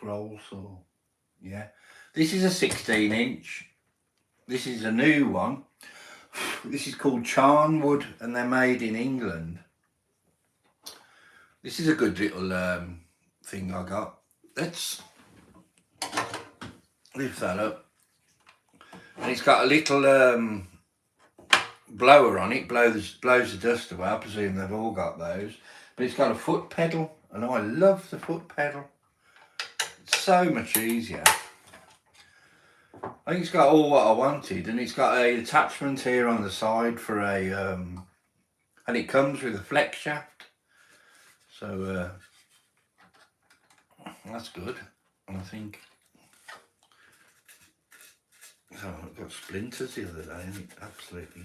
scrolls or, yeah. This is a 16-inch. This is a new one. This is called Charnwood and they're made in England. This is a good little thing I got. Let's lift that up. And it's got a little blower on it, blows the dust away. I presume they've all got those. But it's got a foot pedal, and I love the foot pedal. It's so much easier. I think it's got all what I wanted, and it's got a attachment here on the side for a, and it comes with a flex shaft. So that's good. And I think, so I got splinters the other day, and it absolutely,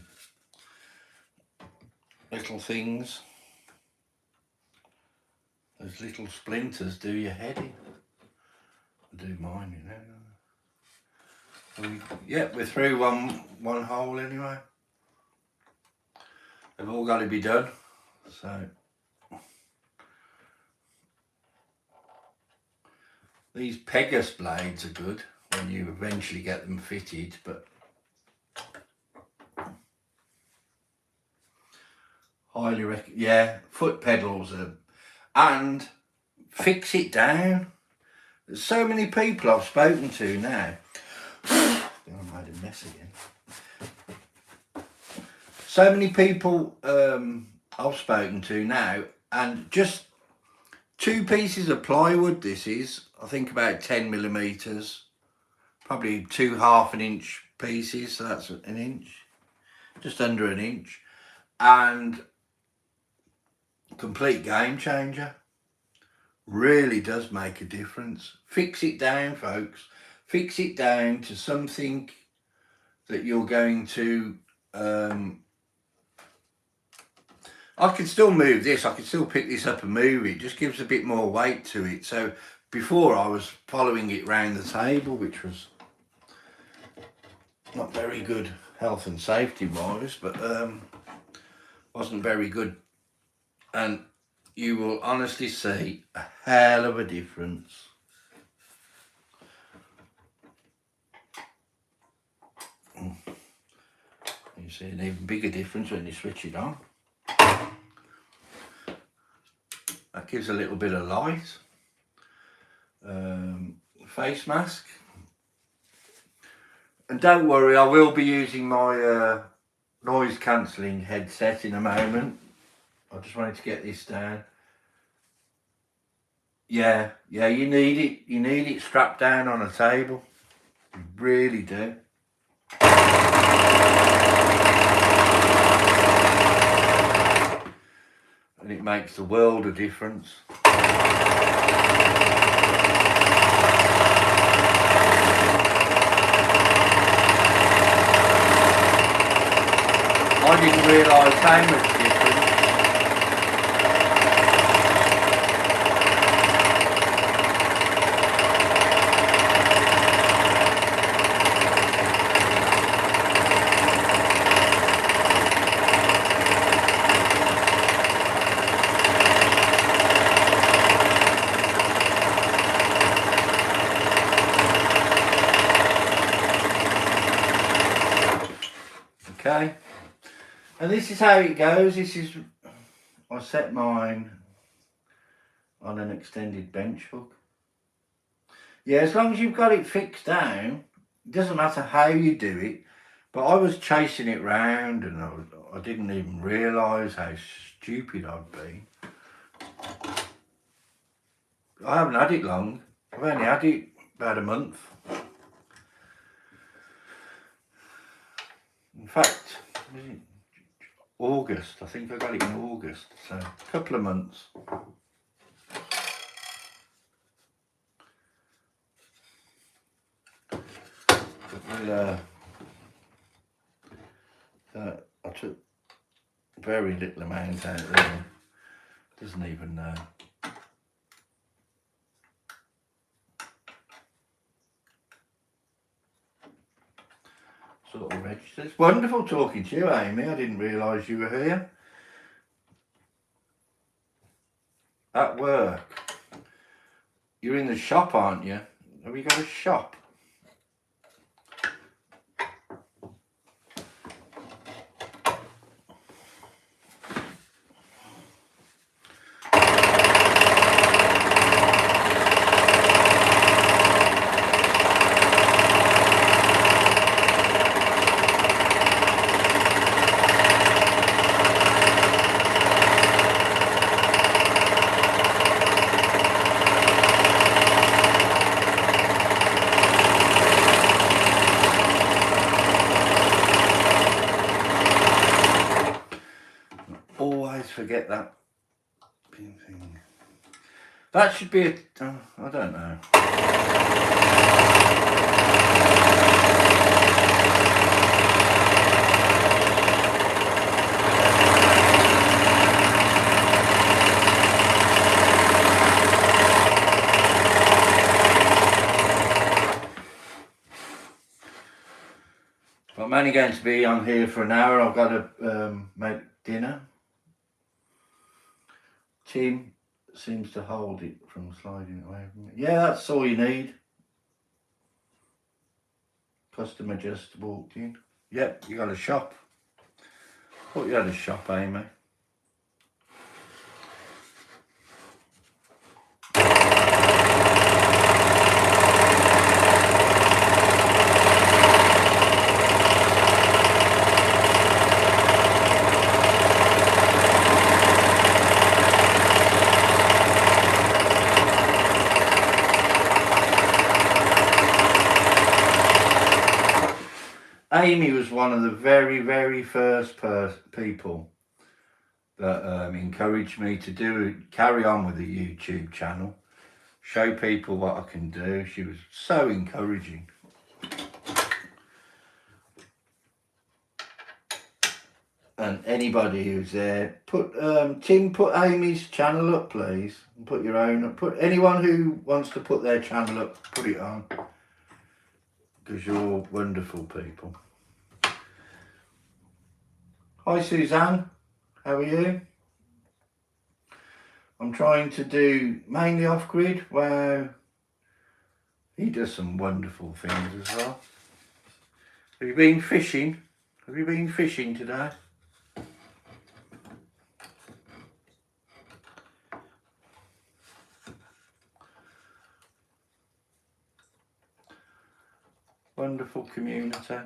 little things. Those little splinters do your head in. Do mine, you know. Yeah, we're through one hole anyway. They've all got to be done. So these Pegasus blades are good when you eventually get them fitted, but highly recommend. Yeah, foot pedals are, and fix it down. There's so many people I've spoken to now. I made a mess again. So many people I've spoken to now, and just 2 pieces of plywood. This is, I think, about 10mm, probably 2 half-inch pieces, so that's an inch, just under an inch, and complete game changer. Really does make a difference. Fix it down, folks. Fix it down to something that you're going to, I could still move this, I could still pick this up and move it. It just gives a bit more weight to it. So before I was following it round the table, which was not very good health and safety wise, but wasn't very good. And you will honestly see a hell of a difference. You see an even bigger difference when you switch it on. That gives a little bit of light. Face mask. And don't worry, I will be using my noise cancelling headset in a moment. I just wanted to get this down. Yeah, you need it. You need it strapped down on a table. You really do. And it makes the world of difference. I didn't realise how much difference. Okay, and this is how it goes. This is, I set mine on an extended bench hook. Yeah, as long as you've got it fixed down, it doesn't matter how you do it. But I was chasing it round and I didn't even realise how stupid I'd been. I haven't had it long. I've only had it about a month. In fact, August. I think I got it in August, so a couple of months. I took very little amount out there. Doesn't even sort of register. It's wonderful talking to you, Amy. I didn't realise you were here. At work. You're in the shop, aren't you? Have you got a shop? Always forget that thing. That should be a, I don't know. I'm only going to be on here for an hour. I've got to make dinner. Tim seems to hold it from sliding away from me. Yeah, that's all you need. Customer just walked in. Yep, you got a shop. Thought you had a shop, Amy. Amy was one of the very first people that encouraged me to carry on with the YouTube channel, show people what I can do. She was so encouraging. And anybody who's there, Tim, put Amy's channel up, please, and put your own up. Put anyone who wants to put their channel up, put it on, because you're all wonderful people. Hi Suzanne, how are you? I'm trying to do mainly off-grid. Wow, he does some wonderful things as well. Have you been fishing? Have you been fishing today? Wonderful community.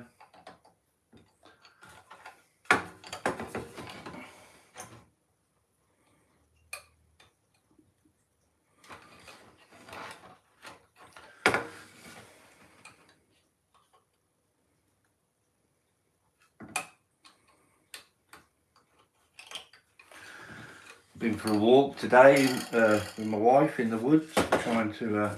Been for a walk today with my wife in the woods, trying to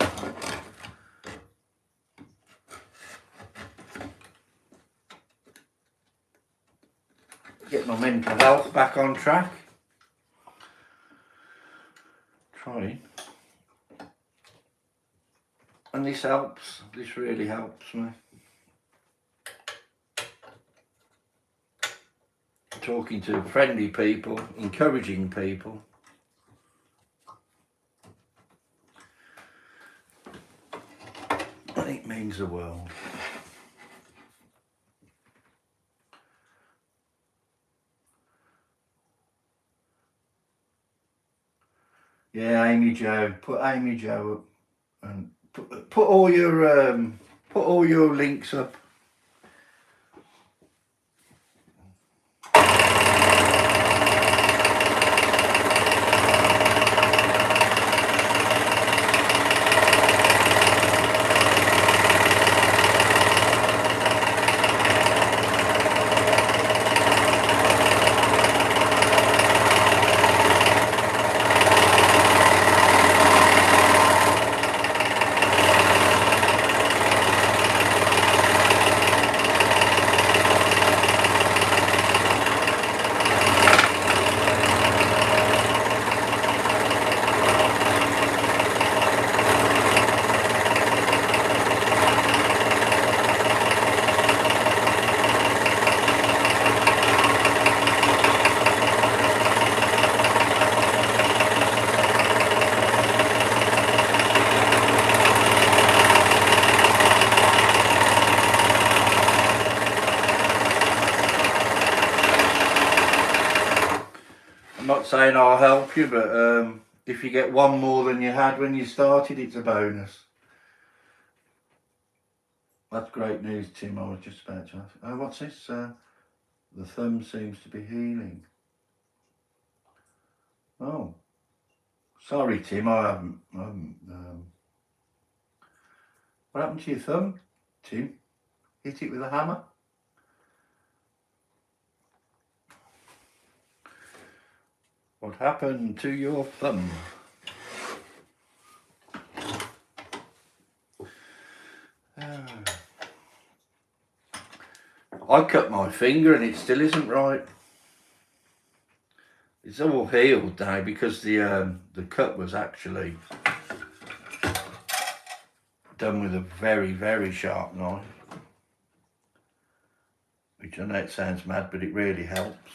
get my mental health back on track. Trying. And this helps. This really helps me. Talking to friendly people, encouraging people. And it means the world. Yeah, Amy Jo. Put Amy Jo up and put all your links up. not saying I'll help you, but if you get one more than you had when you started, it's a bonus. That's great news, Tim. I was just about to ask. Oh, what's this? The thumb seems to be healing. Oh, sorry, Tim. I haven't. What happened to your thumb, Tim? Hit it with a hammer? What happened to your thumb? I cut my finger and it still isn't right. It's all healed now because the cut was actually done with a very, very sharp knife. Which I know it sounds mad, but it really helps.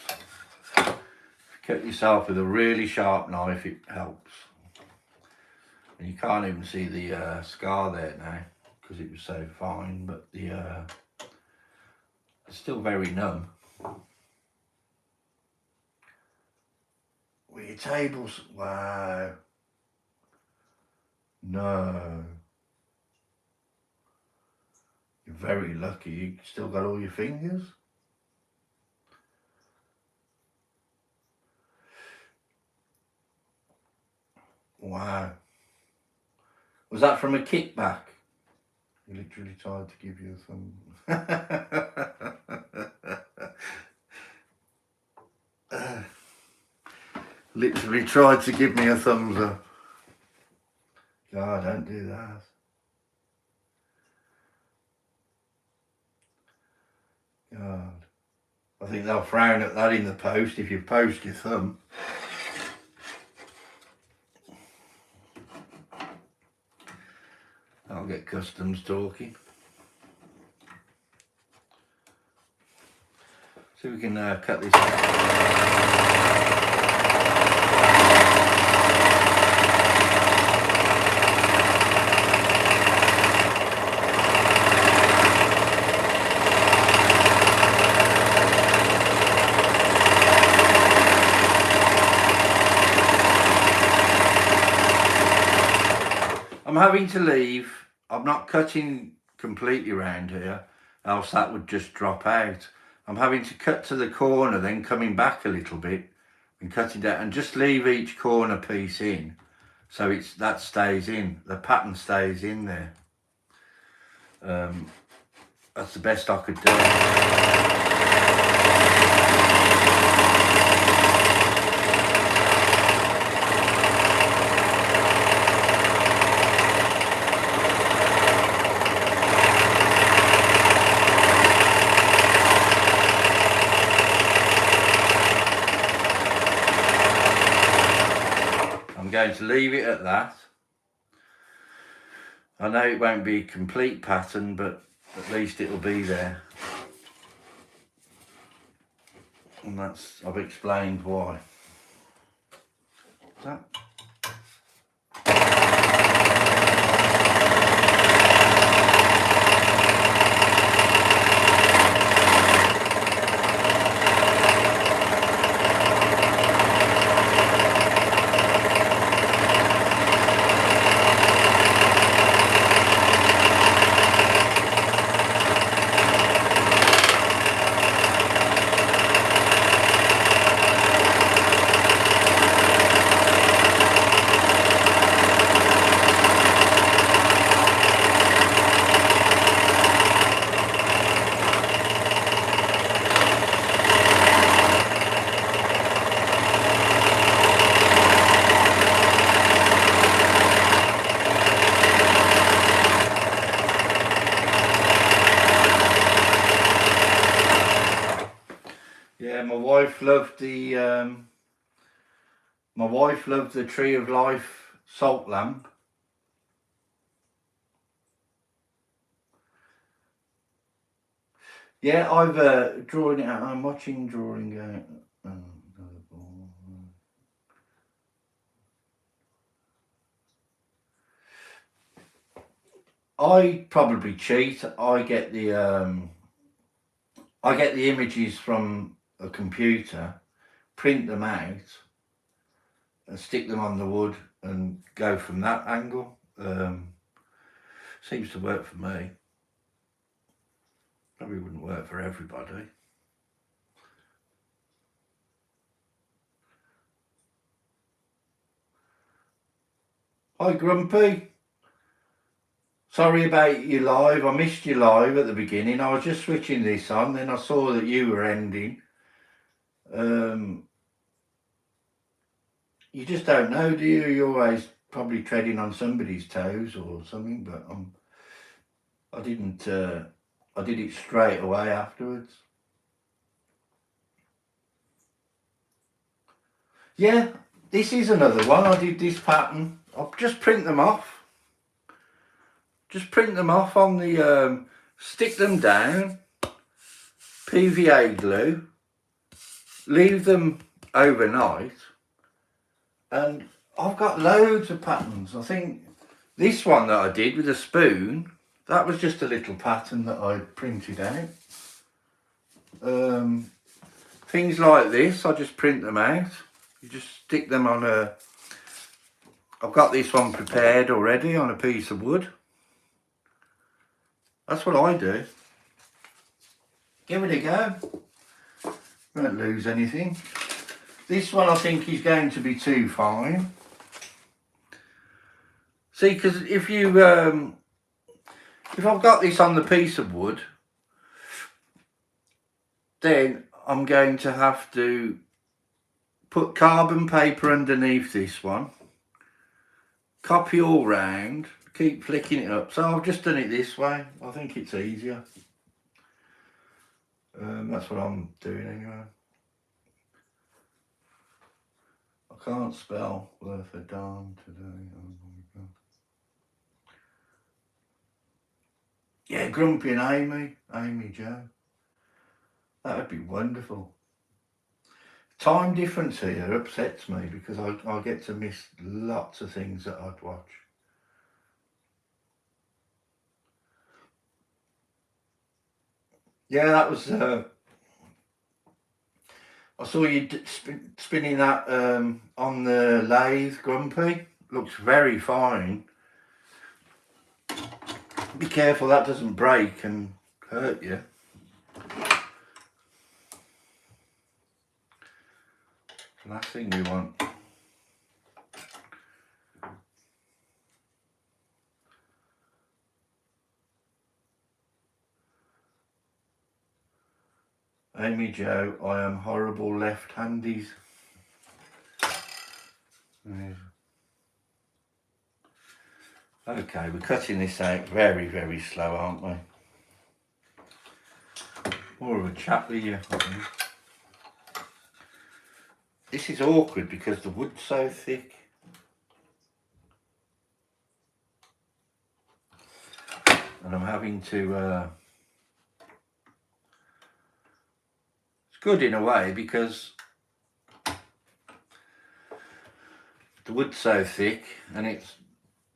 If you cut yourself with a really sharp knife, it helps. And you can't even see the scar there now because it was so fine, but it's still very numb. With your tables, wow. No. You're very lucky you still got all your fingers. Wow. Was that from a kickback? He literally tried to give you a thumb. Literally tried to give me a thumbs up. God, don't do that. God. I think they'll frown at that in the post if you post your thumb. I'll get customs talking. So we can cut this out. I'm having to leave. I'm not cutting completely around here, else that would just drop out. I'm having to cut to the corner, then coming back a little bit and cutting down, and just leave each corner piece in, so that stays in. The pattern stays in there. That's the best I could do. Going to leave it at that. I know it won't be a complete pattern, but at least it'll be there. And I've explained why. That. Yeah, my wife loved the Tree of Life salt lamp. Yeah, I've drawn it out. I'm watching drawing out. I probably cheat. I get the images from a computer, print them out, and stick them on the wood and go from that angle. Seems to work for me. Probably wouldn't work for everybody. Hi Grumpy. Sorry about you live. I missed you live at the beginning. I was just switching this on, then I saw that you were ending. You just don't know, do you? You're always probably treading on somebody's toes or something, but I didn't. I did it straight away afterwards. Yeah, this is another one. I did this pattern. I'll just print them off. Just print them off on the, stick them down, PVA glue, leave them overnight, and I've got loads of patterns. I think this one that I did with a spoon, that was just a little pattern that I printed out. Things like this, I just print them out. You just stick them on a, I've got this one prepared already on a piece of wood. That's what I do. Give it a go. Won't lose anything. This one I think is going to be too fine. See, because if you, if I've got this on the piece of wood, then I'm going to have to put carbon paper underneath this one, copy all round, keep flicking it up. So I've just done it this way. I think it's easier. That's what I'm doing anyway. I can't spell worth a darn today. Oh my God. Yeah, Grumpy and Amy Joe. That would be wonderful. Time difference here upsets me because I get to miss lots of things that I'd watch. Yeah, that was, I saw you spinning that on the lathe, Grumpy. Looks very fine. Be careful that doesn't break and hurt you. Last thing we want. Amy Joe, I am horrible left-handies. Okay, we're cutting this out very, very slow, aren't we? More of a chat with you. This is awkward because the wood's so thick. And I'm having to... It's good in a way because the wood's so thick, and it's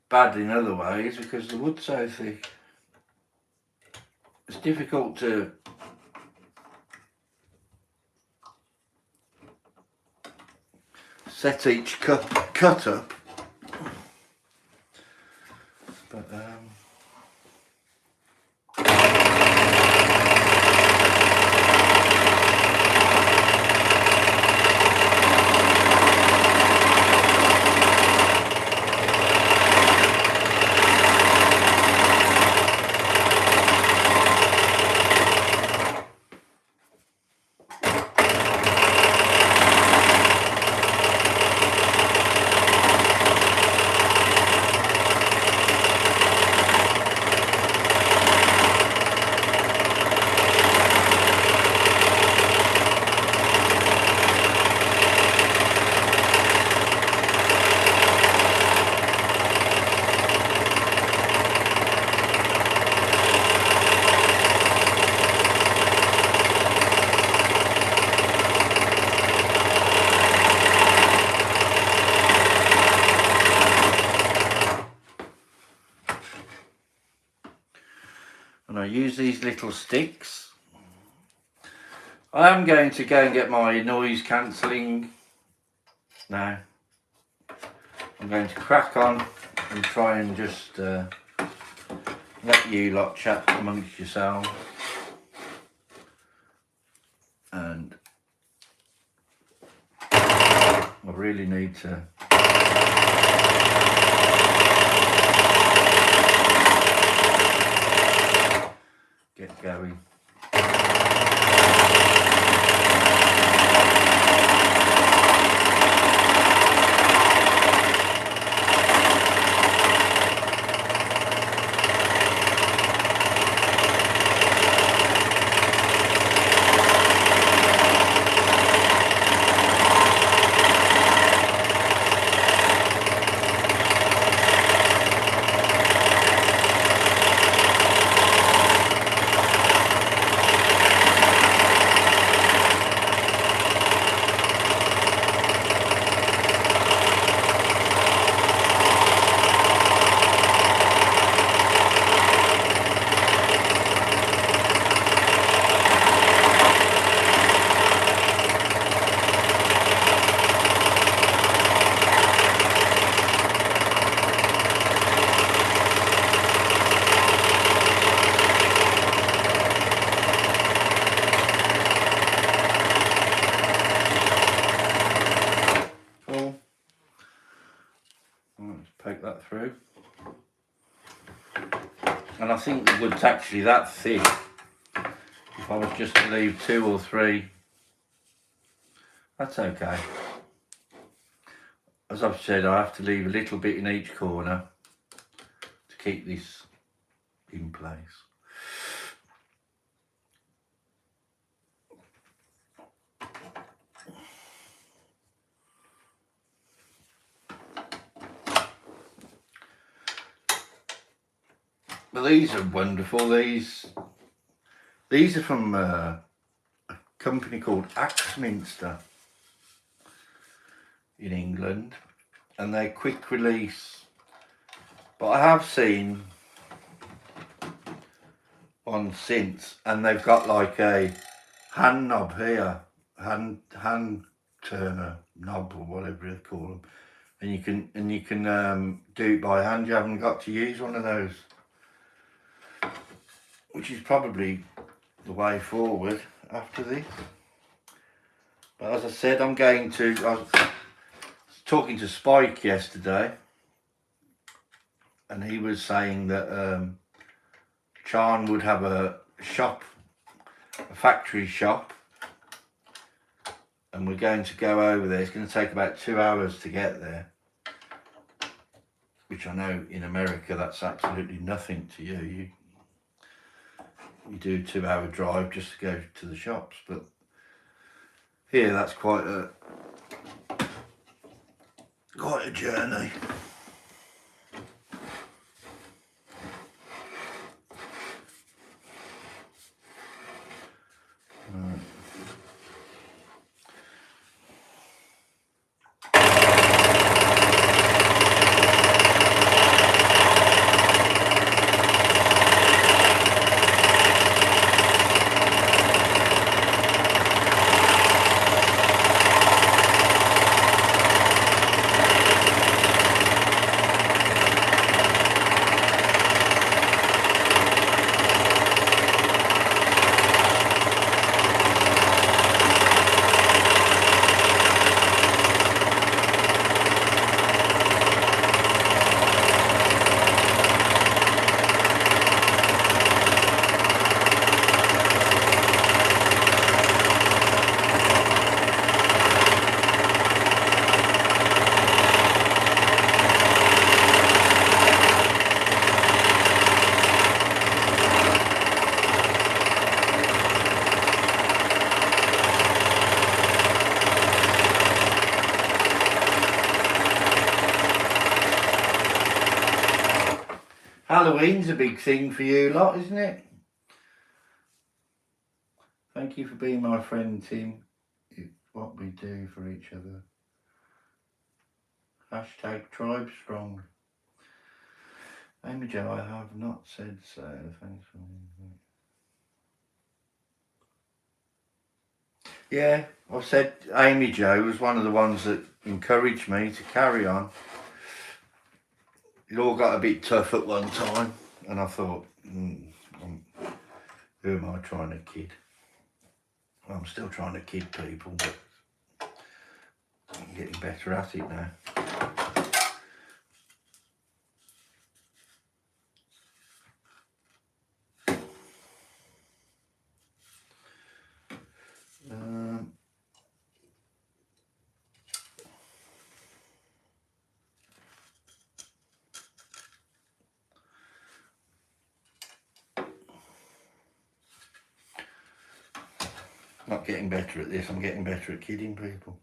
bad in other ways because the wood's so thick. It's difficult to set each cut up, but and I use these little sticks. I am going to go and get my noise cancelling now. I'm going to crack on and try and just let you lot chat amongst yourselves. And I really need to get going. Let's poke that through. And I think the wood's actually that thick. If I was just to leave 2 or 3, that's okay. As I've said, I have to leave a little bit in each corner to keep this in place. But these are wonderful. These are from a company called Axminster in England, and they're quick release. But I have seen one since, and they've got like a hand knob here, hand turner knob or whatever they call them, and you can do it by hand. You haven't got to use one of those, which is probably the way forward after this. But as I said, I was talking to Spike yesterday, and he was saying that Charn would have a factory shop, and we're going to go over there. It's going to take about 2 hours to get there, which I know in America that's absolutely nothing to you. You do a 2-hour drive just to go to the shops, but here that's quite a journey. Halloween's a big thing for you lot, isn't it? Thank you for being my friend, Tim. It's what we do for each other. Hashtag Tribe Strong. Amy Jo, I have not said so. Thanks for yeah, I've said Amy Jo was one of the ones that encouraged me to carry on. it all got a bit tough at one time, and I thought, who am I trying to kid? Well, I'm still trying to kid people, but I'm getting better at it now. Not getting better at this, I'm getting better at kidding people.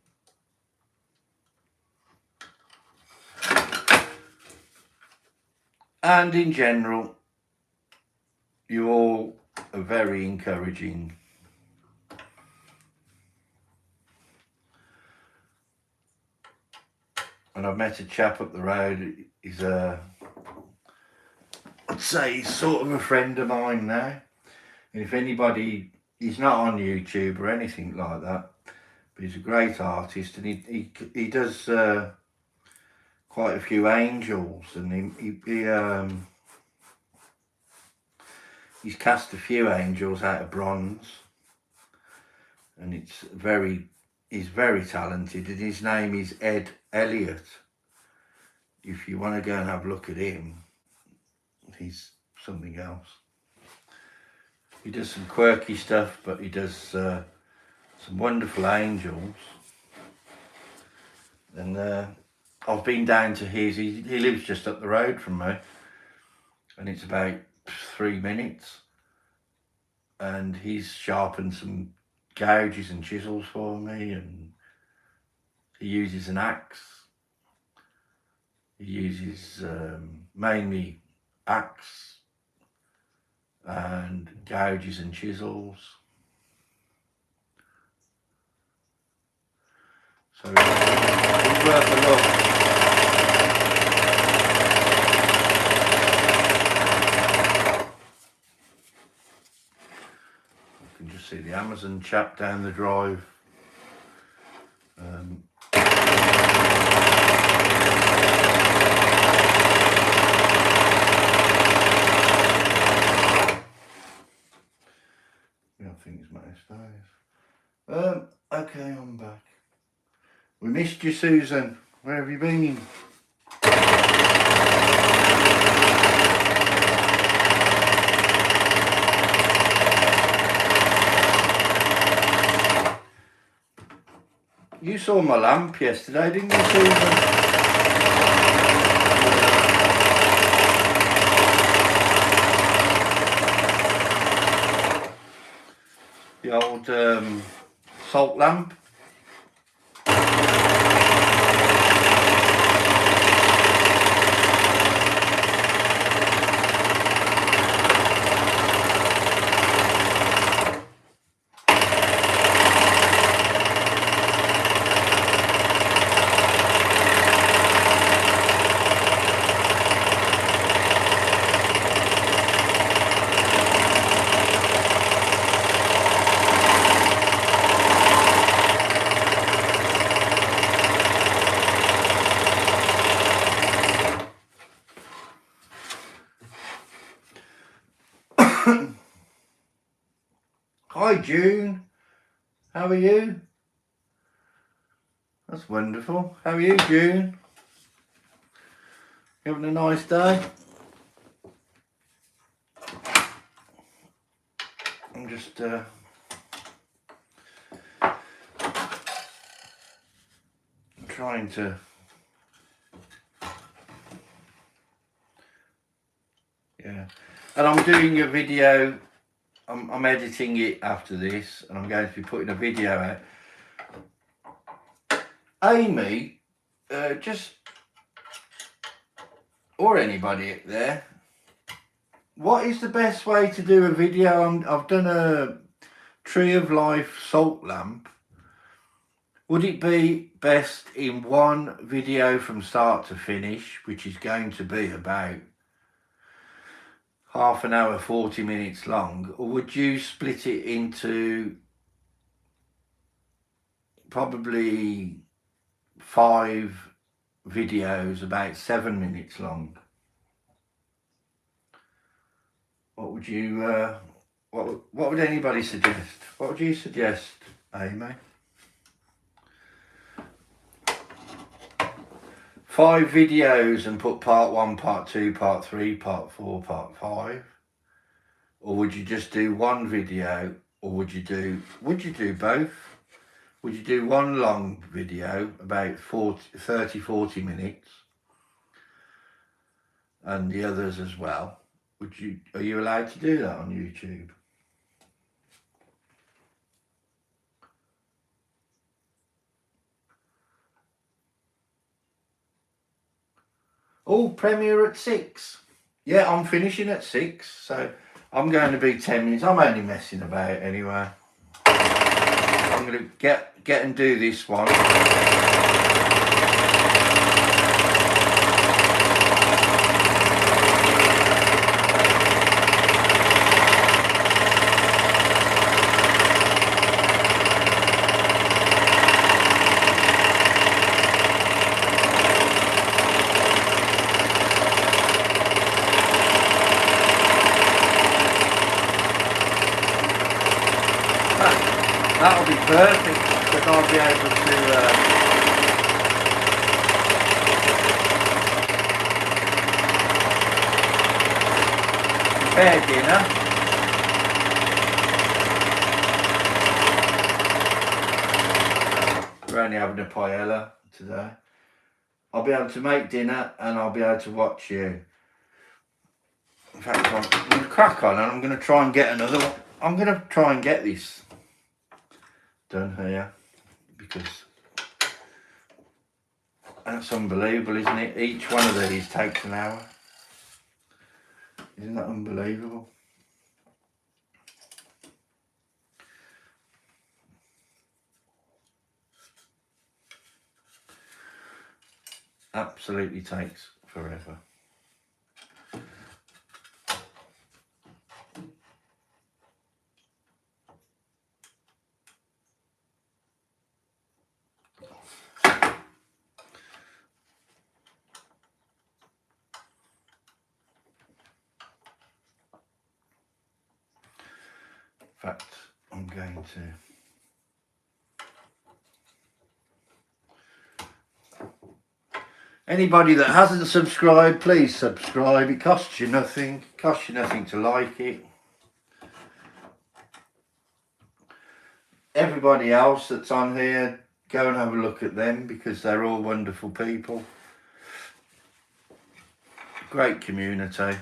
And in general, you all are very encouraging. And I've met a chap up the road, he's I'd say he's sort of a friend of mine now. And if anybody, he's not on YouTube or anything like that, but he's a great artist, and he does quite a few angels, and he's cast a few angels out of bronze, and he's very talented, and his name is Ed Elliott. If you want to go and have a look at him, he's something else. He does some quirky stuff, but he does some wonderful angels. And I've been down to his, he lives just up the road from me, and it's about 3 minutes, and he's sharpened some gouges and chisels for me, and he uses an axe. He uses mainly axe and gouges and chisels. So it's worth a look. You can just see the Amazon chap down the drive. I think it's most days. Okay, I'm back. We missed you, Susan. Where have you been? You saw my lamp yesterday, didn't you, Susan? The old salt lamp. Hi June, how are you? That's wonderful. How are you, June? You having a nice day? I'm just trying to and I'm doing a video. I'm editing it after this, and I'm going to be putting a video out. Amy, or anybody up there, what is the best way to do a video? I've done a Tree of Life salt lamp. Would it be best in one video from start to finish, which is going to be about half an hour, 40 minutes long, or would you split it into probably 5 videos about 7 minutes long? would you, what would anybody suggest? What would you suggest, Amy? 5 videos and put part 1, part 2, part 3, part 4, part 5? Or would you just do one video? Or would you do both? Would you do one long video, about 30-40 minutes, and the others as well? Are you allowed to do that on YouTube? Oh, premiere at 6. Yeah, I'm finishing at 6, so I'm going to be 10 minutes. I'm only messing about anyway. I'm going to get and do this one. That'll be perfect, because I'll be able to prepare dinner. We're only having a paella today. I'll be able to make dinner and I'll be able to watch you. In fact, I'm going to crack on and I'm going to try and get another one. I'm going to try and get this done here, because that's unbelievable, isn't it? Each one of these takes an hour. Isn't that unbelievable? Absolutely takes forever. In fact, I'm going to anybody that hasn't subscribed, please subscribe. It costs you nothing. It costs you nothing to like it. Everybody else that's on here, go and have a look at them, because they're all wonderful people. Great community.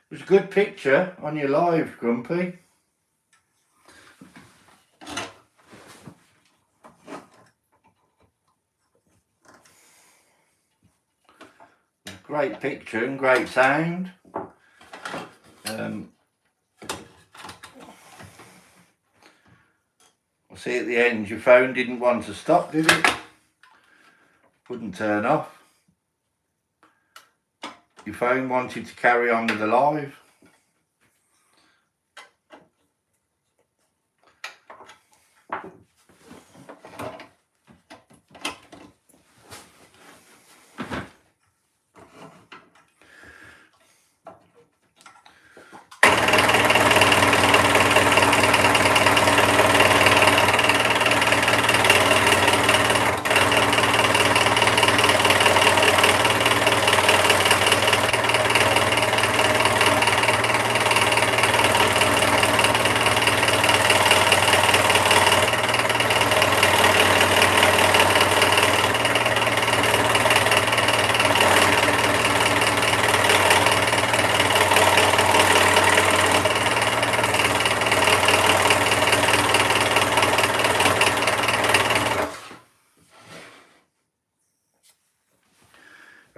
It was a good picture on your live, Grumpy. Great picture and great sound. I see at the end your phone didn't want to stop, did it? Wouldn't turn off. Your phone wanted to carry on with the live.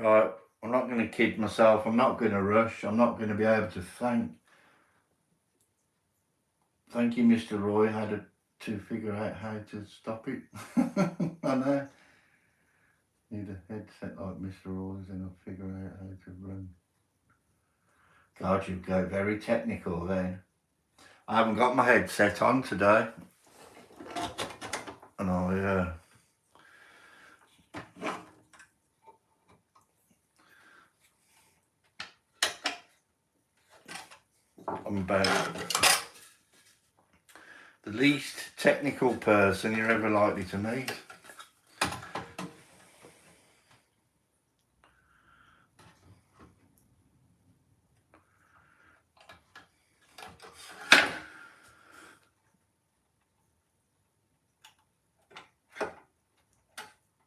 Right, I'm not going to kid myself. I'm not going to rush. I'm not going to be able to thank you, Mr. Roy, to figure out how to stop it. I know. Need a headset like Mr. Roy's and I'll figure out how to run. God, you go very technical then. I haven't got my headset on today. And I'm about the least technical person you're ever likely to meet.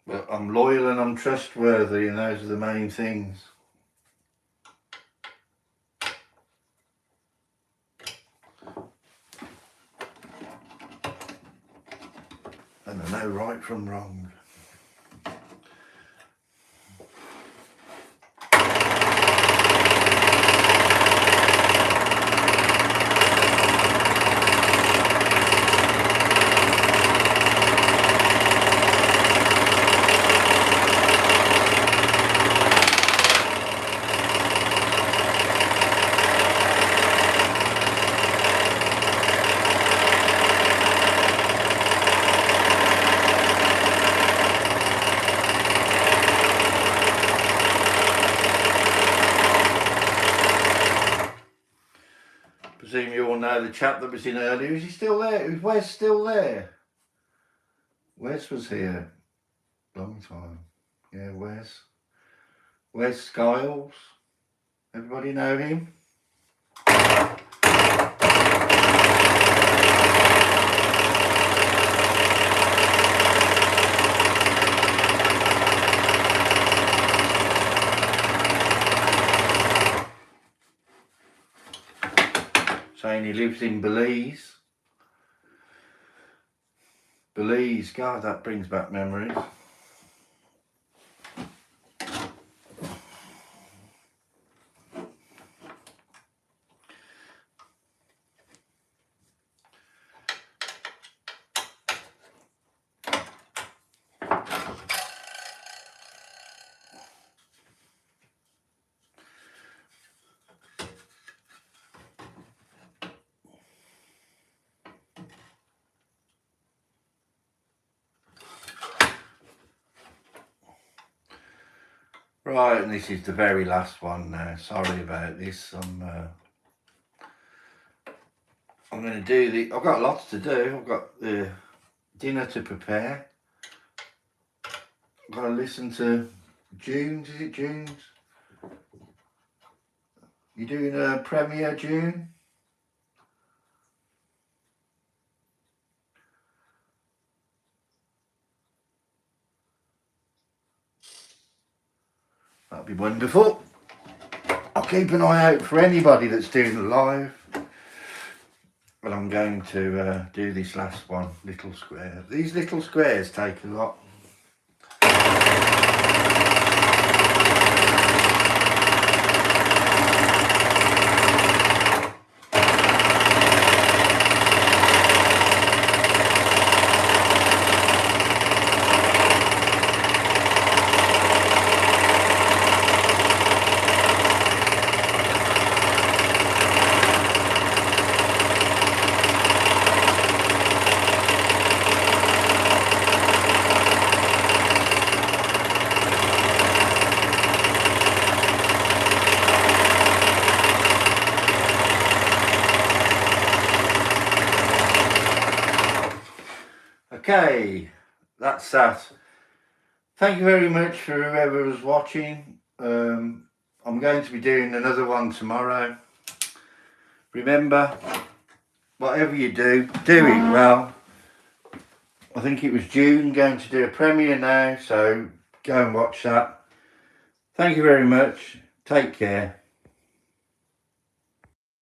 But I'm loyal and I'm trustworthy, and those are the main things. And I know right from wrong. Presume you all know the chap that was in earlier. Is he still there? Is Wes still there? Wes was here long time. Yeah, Wes Skiles. Everybody know him? Saying he lives in Belize. Belize, God, that brings back memories. Right, and this is the very last one now. Sorry about this. I'm going to do I've got lots to do. I've got the dinner to prepare. I've got to listen to June's. Is it June's? You doing a premiere, June? That'd be wonderful. I'll keep an eye out for anybody that's doing it live. But I'm going to do this last one, little square. These little squares take a lot. Okay, that's that. Thank you very much for whoever was watching. I'm going to be doing another one tomorrow. Remember, whatever you do it well. I think it was June going to do a premiere now, so go and watch that. Thank you very much. Take care.